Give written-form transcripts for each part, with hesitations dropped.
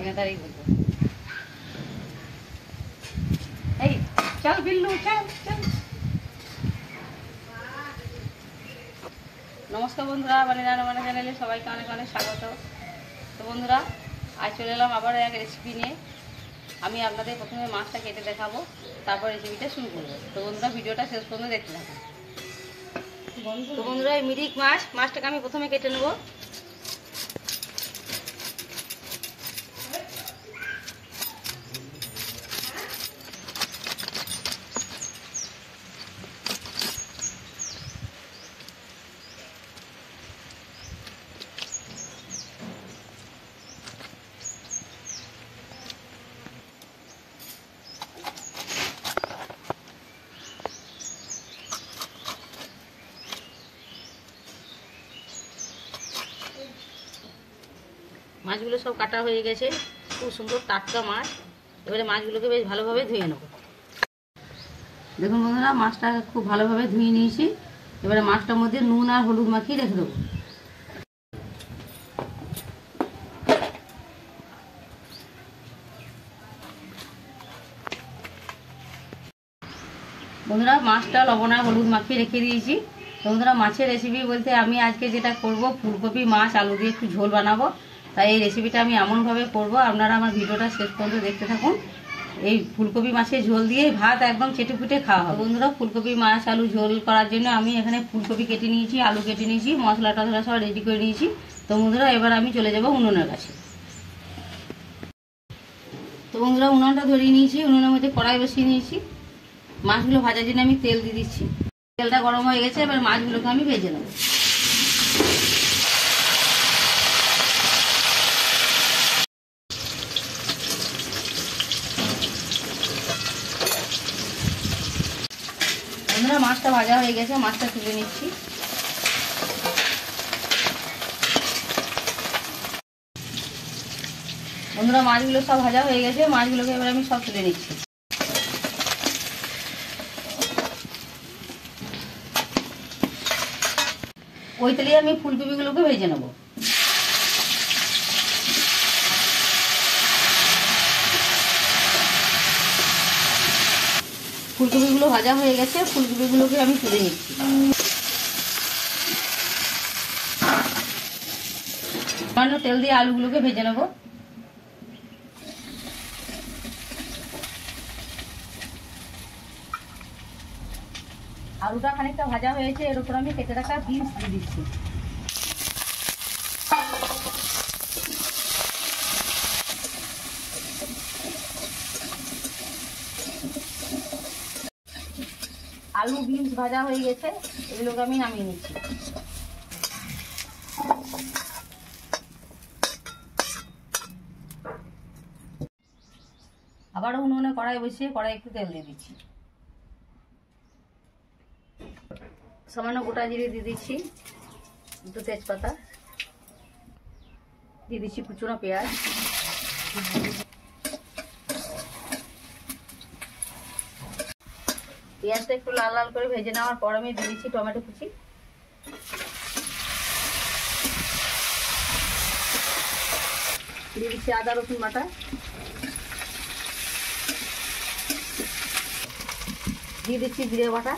এখানে দাঁড়িয়ে বলবো এই চল বিল্লু চল চল। নমস্কার বন্ধুরা, বানি রান্না বান্না চ্যানেলে সবাইকে অনেক অনেক স্বাগত। তো বন্ধুরা, আজ চলে এলাম আবার এক রেসিপি নিয়ে। আমি আপনাদের প্রথমে মাছটা কেটে দেখাবো, তারপর রেসিপিটা শুরু করবো। তো বন্ধুরা, ভিডিওটা শেষ পর্যন্ত দেখতে থাকুন। তো বন্ধুরা, এই মিরিক মাছটাকে আমি প্রথমে কেটে নেব। মাছগুলো সব কাটা হয়ে গেছে, খুব সুন্দর টাটকা মাছ। এবারে মাছগুলোকে বেশ ভালোভাবে ধুয়ে নেব। দেখুন বন্ধুরা, মাছটা খুব ভালোভাবে ধুয়ে নিয়েছি। এবারে মাছটার মধ্যে নুন আর হলুদ মাখিয়ে রেখে দেবো। বন্ধুরা, মাছটা লবণ আর হলুদ মাখিয়ে রেখে দিয়েছি। বন্ধুরা, মাছের রেসিপি বলতে আমি আজকে যেটা করব, ফুলকপি মাছ আলু দিয়ে একটু ঝোল বানাবো। তাই এই রেসিপিটা আমি এমনভাবে করব, আপনারা আমার ভিডিওটা শেষ পর্যন্ত দেখতে থাকুন। এই ফুলকপি মাছের ঝোল দিয়ে ভাত একদম চেটেপুটে খাওয়া হবে। বন্ধুরা, ফুলকপি মাছ আলু ঝোল করার জন্য আমি এখানে ফুলকপি কেটে নিয়েছি, আলু কেটে নিয়েছি, মশলা টশলা সব রেডি করে নিয়েছি। তো বন্ধুরা, এবার আমি চলে যাব উনুনের কাছে। তো বন্ধুরা, উনুনটা ধরিয়ে নিয়েছি, উনুনের মধ্যে কড়াই বসিয়ে নিয়েছি। মাছগুলো ভাজার জন্য আমি তেল দিয়ে দিচ্ছি। তেলটা গরম হয়ে গেছে, এবার মাছগুলোকে আমি ভেজে নেব। বন্ধুরা, মাছটা ভাজা হয়ে গেছে, মাছটা তুলে নিচ্ছি। বন্ধুরা, মাছগুলো সব ভাজা হয়ে গেছে, মাছগুলোকে এবার আমি সব তুলে নিচ্ছি। ওই তেলে আমি ফুলকপিগুলোকে ভেজে নেব। ফুলকপিগুলো ভাজা হয়ে গেছে, ফুলকপিগুলোকে আমি তুলে নিচ্ছি। সামান্য তেল দিয়ে আলুগুলোকে ভেজে নেব। আলুটা খানিকটা ভাজা হয়েছে, এর উপর আমি কেটে রাখা বিনস দিয়ে দিচ্ছি। আলু বিনস ভাজা হয়ে গেছে, এগুলোকে আমি নামিয়ে নিচ্ছি। আবার উনুনে কড়াই বসিয়ে কড়াই একটু তেল দিয়ে দিচ্ছি। সামান্য গোটা জিরে দিয়ে দিচ্ছি, দুটো তেজপাতা দিয়ে দিচ্ছি, কুচনো পেঁয়াজ, পেঁয়াজটা একটু লাল লাল করে ভেজে নেওয়ার পর আমি দিয়ে দিচ্ছি টমেটো কুচি, দিয়ে দিচ্ছি আদা রসুন বাটা, দিয়ে দিচ্ছি জিরে বাটা,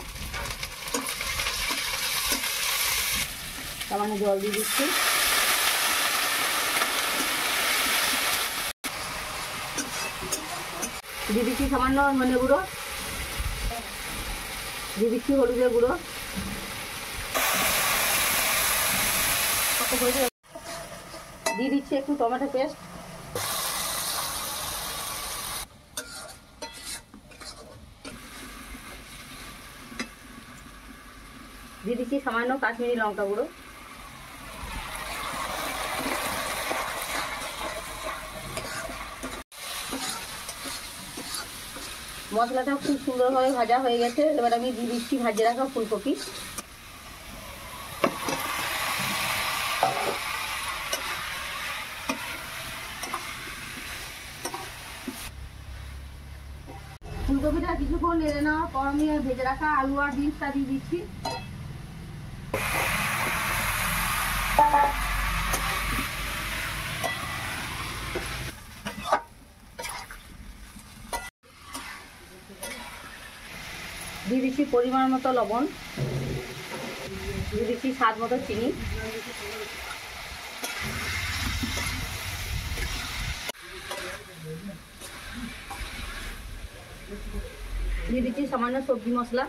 সামান্য জল দিয়ে দিচ্ছি। দিয়ে দিচ্ছি সামান্য ধনে গুঁড়ো, দিয়ে দিচ্ছি হলুদের গুঁড়ো, দিয়ে দিচ্ছি একটু টমেটো পেস্ট, দিয়ে দিচ্ছি সামান্য কাশ্মীরি লঙ্কা গুঁড়ো, মশলাটা খুব সুন্দরভাবে ভাজা হয়ে গেছে। এবার আমি দিয়ে দিচ্ছি ভাজে রাখা ফুলকপি, ফুলকপিটা কিছুক্ষণ নেড়ে নেওয়ার পর আমি ভেজে রাখা আলু আর বিনসটা দিয়ে দিচ্ছি। দিচ্ছি পরিমাণ মতো লবণ, দিয়ে দিচ্ছি স্বাদ মতো চিনি, দিয়ে দিচ্ছি সামান্য সবজি মশলা।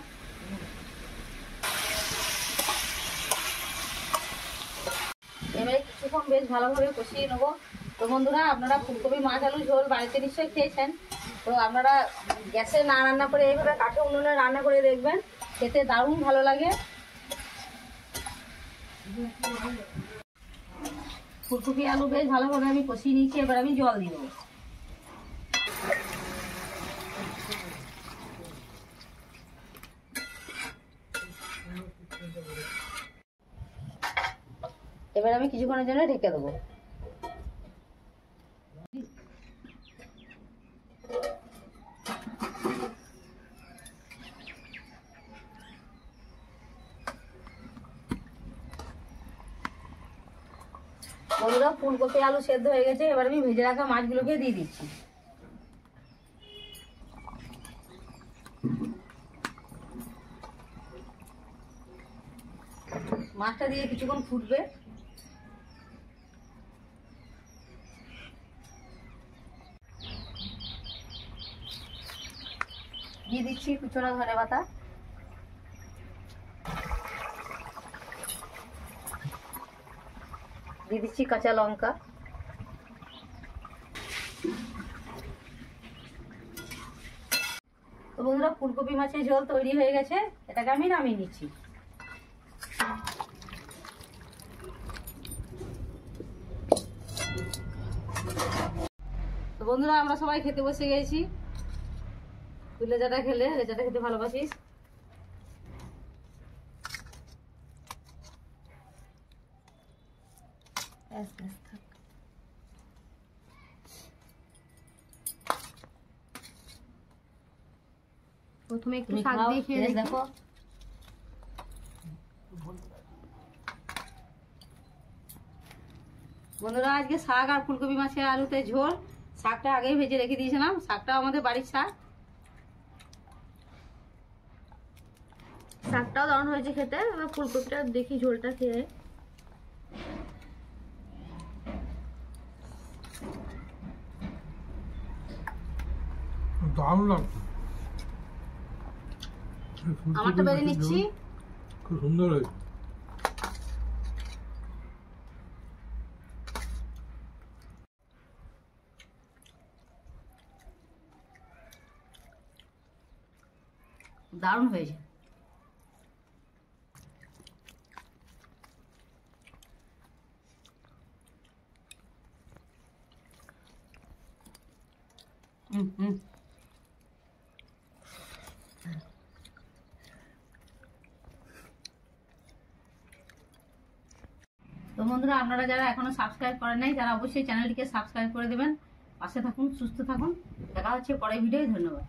এবারে কিছুক্ষণ বেশ ভালোভাবে কষিয়ে নেবো। তো বন্ধুরা, আপনারা ফুলকপি মাছ আলু ঝোল বাড়িতে নিশ্চয়ই খেয়েছেন। তো আপনারা গ্যাসে না রান্না করে এইভাবে কাঠে উনুনে রান্না করে দেখবেন, খেতে দারুণ ভালো লাগে। ফুলকপি আলু বেশ ভালোভাবে আমি কষিয়ে নিয়েছি, এবার আমি জল দিয়ে দেবো। এবার আমি কিছুক্ষণের জন্য ঢেকে দেবো। বন্ধুরা, ফুলকপি আলু সেদ্ধ হয়ে গেছে, এবার আমি ভেজে রাখা মাছগুলোকে দিয়ে দিচ্ছি। মাছটা দিয়ে কিছুক্ষণ ফুটবে। দিয়ে দিচ্ছি কুচনো ধনেপাতা, দিয়ে দিচ্ছি কাঁচা লঙ্কা, তো বন্ধুরা, ফুলকপি মাছের ঝোল তৈরি হয়ে গেছে, এটাকে আমি নামিয়ে নিচ্ছি। তো বন্ধুরা, আমরা সবাই খেতে বসে গেছি। তুই লেজাটা খেতে ভালোবাসিস। প্রথমে একটু শাক দিয়ে খেয়ে দেখো। বন্ধুরা, আজকে শাক আর ফুলকপি মাছের আলুতে ঝোল। শাকটা আগেই ভেজে রেখে দিয়েছিলাম, শাকটাও আমাদের বাড়ির শাক। শাকটাও দারুণ হয়েছে খেতে। এবার ফুলকপিটা দেখি ঝোলটা খেয়ে। দারুণ লাগছে। আমারটা বেড়ে নিচ্ছি। খুব সুন্দর হয়েছে। দারুণ হয়েছে। তো বন্ধুরা, আপনারা যারা এখনো সাবস্ক্রাইব করেন নাই, তারা অবশ্যই চ্যানেলটিকে সাবস্ক্রাইব করে দেবেন। পাশে থাকুন, সুস্থ থাকুন। দেখা হচ্ছে পরের ভিডিওয়। ধন্যবাদ।